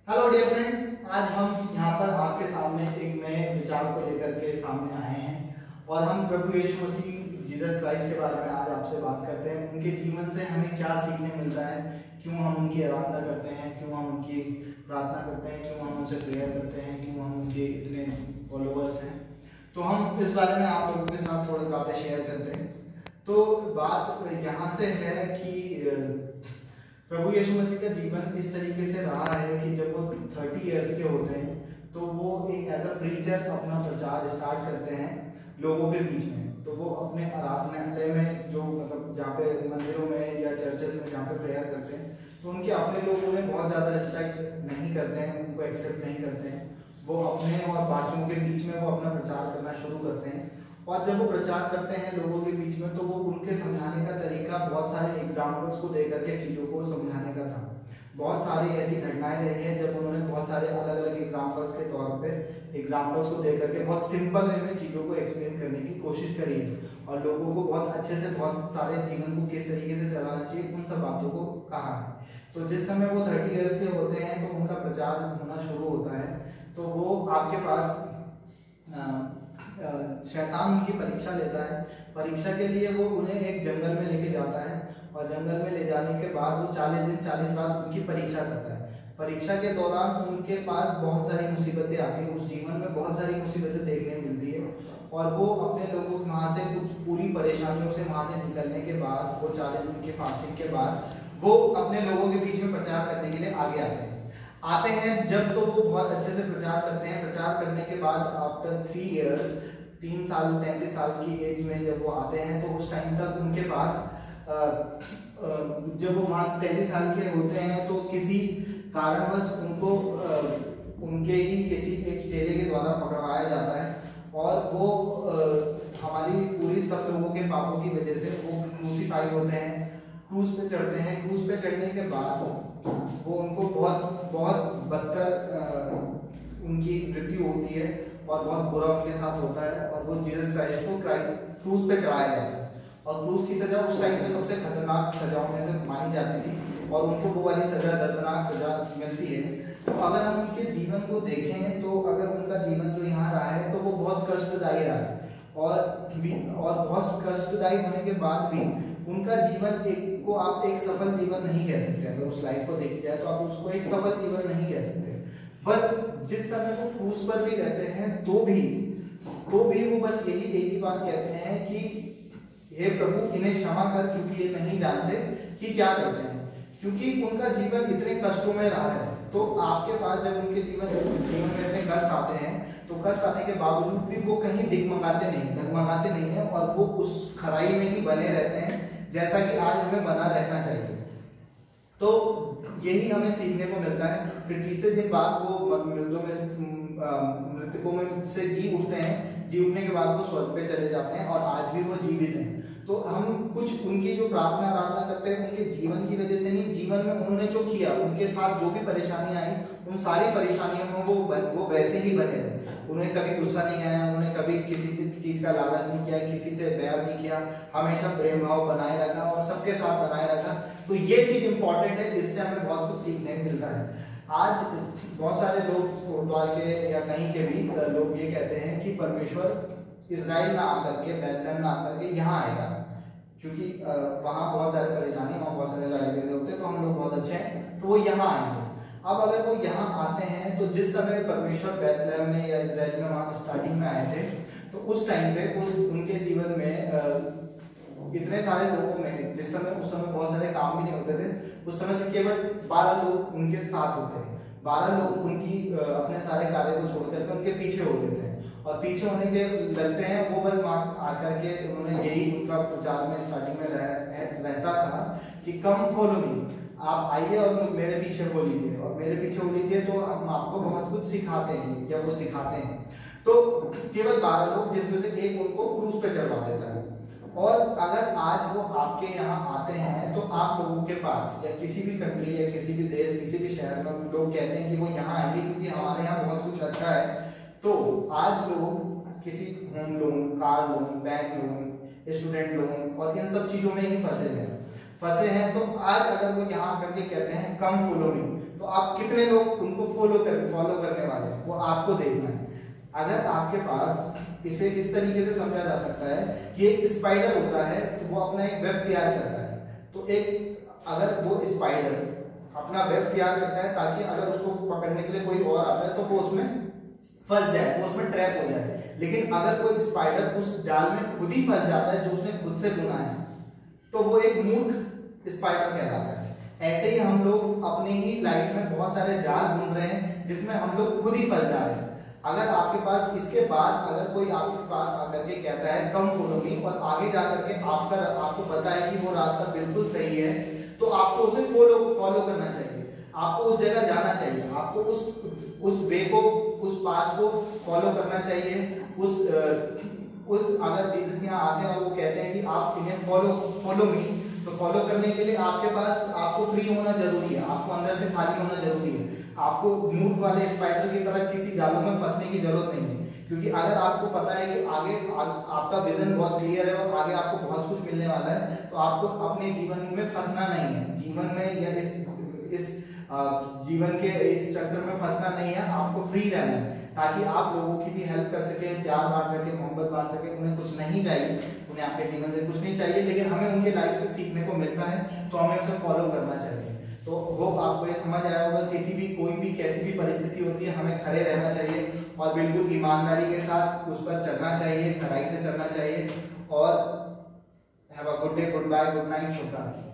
Hello dear friends, आज हम यहाँ पर आपके सामने एक नए विचार को लेकर के सामने आए हैं और हम प्रभु यीशु मसीह जीसस क्राइस्ट के बारे में आज आपसे बात करते हैं। उनके जीवन से हमें क्या सीखने मिल रहा है, क्यों हम उनकी आराधना करते हैं, क्यों हम उनकी प्रार्थना करते हैं, क्यों हम उनसे प्रेयर करते हैं, क्यों हम उनके इतने फॉलोअर्स हैं। तो हम इस बारे में आप लोगों के साथ थोड़ी बातें शेयर करते हैं। तो बात यहाँ से है कि प्रभु यीशु मसीह का जीवन इस तरीके से रहा है कि जब वो 30 इयर्स के होते हैं तो वो एक एज अ प्रीचर अपना प्रचार स्टार्ट करते हैं लोगों के बीच में। तो वो अपने आराधनालय में जो मतलब जहाँ पे मंदिरों में या चर्चेस में जहाँ पे प्रेयर करते हैं तो उनके अपने लोग उन्हें बहुत ज़्यादा रिस्पेक्ट नहीं करते हैं, उनको एक्सेप्ट नहीं करते हैं। वो अपने और बाकियों के बीच में वो अपना प्रचार करना शुरू करते हैं और जब वो प्रचार करते हैं लोगों के बीच में तो वो उनके समझाने का तरीका बहुत सारे एग्जाम्पल्स को देकर के चीज़ों को समझाने का था। बहुत सारी ऐसी घटनाएं रही हैं जब उन्होंने बहुत सारे अलग अलग एग्जाम्पल्स के तौर पे एग्जाम्पल्स को देकर के बहुत सिंपल वे में चीज़ों को एक्सप्लेन करने की कोशिश करी है और लोगों को बहुत अच्छे से बहुत सारे जीवन को किस तरीके से चलाना चाहिए उन सब बातों को कहा है। तो जिस समय वो 30 इयर्स के होते हैं तो उनका प्रचार होना शुरू होता है। तो वो आपके पास शैतान उनकी परीक्षा लेता है। परीक्षा के लिए वो उन्हें एक जंगल में लेके जाता है और जंगल में ले जाने के बाद वो 40 दिन 40 रात उनकी परीक्षा करता है। परीक्षा के दौरान उनके पास बहुत सारी मुसीबतें आती हैं, उस जीवन में बहुत सारी मुसीबतें देखने मिलती है और वो अपने लोगों वहाँ से कुछ पूरी परेशानियों से वहाँ से निकलने के बाद वो 40 दिन की फास्टिंग के बाद वो अपने लोगों के बीच में प्रचार करने के लिए आगे आते हैं। जब तो वो बहुत अच्छे से प्रचार करते हैं। प्रचार करने के बाद आफ्टर 3 इयर्स 3 साल 33 साल की एज में जब वो आते हैं तो उस टाइम तक उनके पास जब वो वहाँ 33 साल के होते हैं तो किसी कारणवश उनको उनके ही किसी एक चेले के द्वारा पकड़वाया जाता है और वो हमारी पूरी सब लोगों के पापों की वजह से वो क्रूसीफाई होते हैं, क्रूज पे चढ़ते हैं। क्रूज पे चढ़ने के बाद वो उनको बहुत बदतर उनकी मृत्यु होती है और बहुत बुरा उनके साथ होता है और वो जीसस क्राइस्ट को क्रूज पे चढ़ाया जाता है। और क्रूज की सजा उस टाइम पे सबसे खतरनाक सजाओं में से मानी जाती थी और उनको वो वाली सजा, दर्दनाक सजा मिलती है। तो अगर हम उनके जीवन को देखें तो अगर उनका जीवन जो यहाँ रहा है तो वो बहुत कष्टदायी रहा है और बहुत कष्टदायी होने के बाद भी उनका जीवन एक को आप एक सफल जीवन नहीं कह सकते। अगर उस लाइफ को देखते हैं तो आप उसको एक सफल जीवन नहीं कह सकते। पर जिस समय वो क्रूज पर भी रहते हैं तो भी वो बस एक ही बात कहते हैं कि हे प्रभु इन्हें क्षमा कर, क्योंकि ये नहीं जानते कि क्या करते हैं। क्योंकि उनका जीवन इतने कष्टों में रहा है। तो आपके पास जब उनके जीवन में इतने कष्ट आते हैं तो कष्ट आने के बावजूद भी वो कहीं डगमगाते नहीं है और वो उस खराई में ही बने रहते हैं जैसा कि आज हमें बना रहना चाहिए। तो यही हमें सीखने को मिलता है। फिर तीसरे दिन बाद वो मृतकों में से जी उठते हैं। जी उठने के बाद वो स्वर्ग पे चले जाते हैं और आज भी वो जीवित हैं। तो हम कुछ उनकी जो प्रार्थना आराधना करते हैं उनके जीवन की वजह से नहीं, जीवन में उन्होंने जो किया, उनके साथ जो भी परेशानियां आई उन सारी परेशानियों में वो वैसे ही बने रहे। उन्हें कभी गुस्सा नहीं आया, उन्होंने कभी किसी चीज का लालच नहीं किया, किसी से बैर नहीं किया, हमेशा प्रेम भाव बनाए रखा और सबके साथ बनाए रखा। तो ये चीज इंपॉर्टेंट है, जिससे हमें बहुत कुछ सीखने मिलता है। आज बहुत सारे लोग द्वार के या कहीं के भी लोग ये कहते हैं कि परमेश्वर इजराइल ना आकर के, बैतलहम ना आकर के यहाँ आएगा, क्योंकि वहाँ बहुत सारे परेशानी, वहाँ बहुत सारे लड़ाई होते हैं, तो हम लोग बहुत अच्छे हैं तो वो यहाँ आएंगे। अब अगर वो यहाँ आते हैं तो जिस समय परमेश्वर बैतलहम में या इजराइल में वहाँ स्टार्टिंग में आए थे तो उस टाइम पे उनके जीवन में इतने सारे लोगों में उस समय बहुत सारे काम भी नहीं होते थे। उस समय से केवल 12 लोग उनके साथ होते हैं। 12 लोग उनकी अपने सारे कार्य को छोड़ करके उनके पीछे हो लेते हैं और पीछे होने के लगते हैं। वो बस वहाँ आकर के उन्होंने यही उनका प्रचार में स्टार्टिंग में रहता था कि कम फॉलो मी, आप आइए और मेरे पीछे हो लीजिए, और मेरे पीछे हो लीजिए तो हम आपको बहुत कुछ सिखाते हैं या वो सिखाते हैं। तो केवल 12 लोग, जिसमें से एक उनको क्रूज पे चढ़वा देता है। और अगर आज वो आपके यहाँ आते हैं तो आप लोगों के पास या किसी भी कंट्री या किसी भी देश, किसी भी शहर में लोग कहते हैं कि वो यहाँ आएंगे क्योंकि हमारे यहाँ बहुत कुछ अच्छा है। तो आज लोग किसी home loan, car loan, bank loan, student loan और इन सब चीजों में ही फंसे हैं। तो आज अगर वो यहाँ आकर के कहते हैं कम फॉलो मी, तो तो आप कितने लोग उनको फॉलो करने वाले हैं, वो आपको देखना है। अगर आपके पास इसे इस तरीके से समझा जा सकता है कि एक स्पाइडर होता है तो वो अपना एक वेब तैयार करता है, तो एक अगर वो स्पाइडर अपना वेब तैयार करता है ताकि अगर उसको पकड़ने के लिए कोई और आता है तो वो उसमें फंस जाए, वो उसमें ट्रैप हो जाए। लेकिन अगर कोई स्पाइडर उस जाल में खुद ही फंस जाता है जो उसने खुद से बुना है, तो वो एक मूर्ख स्पाइडर कहलाता है। ऐसे ही हम लोग अपनी ही लाइफ में बहुत सारे जाल बुन रहे हैं जिसमें हम लोग खुद ही फंस जा रहे हैं। अगर आपके पास इसके बाद अगर कोई आपके पास आकर के कहता है कम फॉलो मी, और आगे जाकर के आपको पता है कि वो रास्ता बिल्कुल सही है, तो आपको उसे फॉलो करना चाहिए, आपको उस जगह जाना चाहिए, आपको उस वे को, उस पाथ को फॉलो करना चाहिए। उस अगर जीसस यहाँ आते हैं और वो कहते हैं कि आप इन्हें फॉलो मी, तो फॉलो करने के लिए आपको फ्री होना जरूरी है, आपको अंदर से खाली होना जरूरी है। आपको मूर्ख वाले स्पाइडर की तरह किसी जालों में फंसने की जरूरत नहीं है, क्योंकि अगर आपको पता है कि आगे आपका विजन बहुत क्लियर है और आगे आपको बहुत कुछ मिलने वाला है, तो आपको अपने जीवन में फंसना नहीं है, जीवन में या इस जीवन के इस चक्कर में फंसना नहीं है, आपको फ्री रहना है, ताकि आप लोगों की भी हेल्प कर सके, प्यार बांट सके, मोहब्बत बांट सके। उन्हें कुछ नहीं चाहिए, उन्हें आपके जीवन से कुछ नहीं चाहिए, लेकिन हमें उनके लाइफ से सीखने को मिलता है, तो हमें उसे फॉलो करना चाहिए। तो होप आपको ये समझ आया होगा, कोई भी कैसी भी परिस्थिति होती है, हमें खड़े रहना चाहिए और बिल्कुल ईमानदारी के साथ उस पर चलना चाहिए, खराई से चलना चाहिए। और have a good day, goodbye, good night, शुभ रात्रि।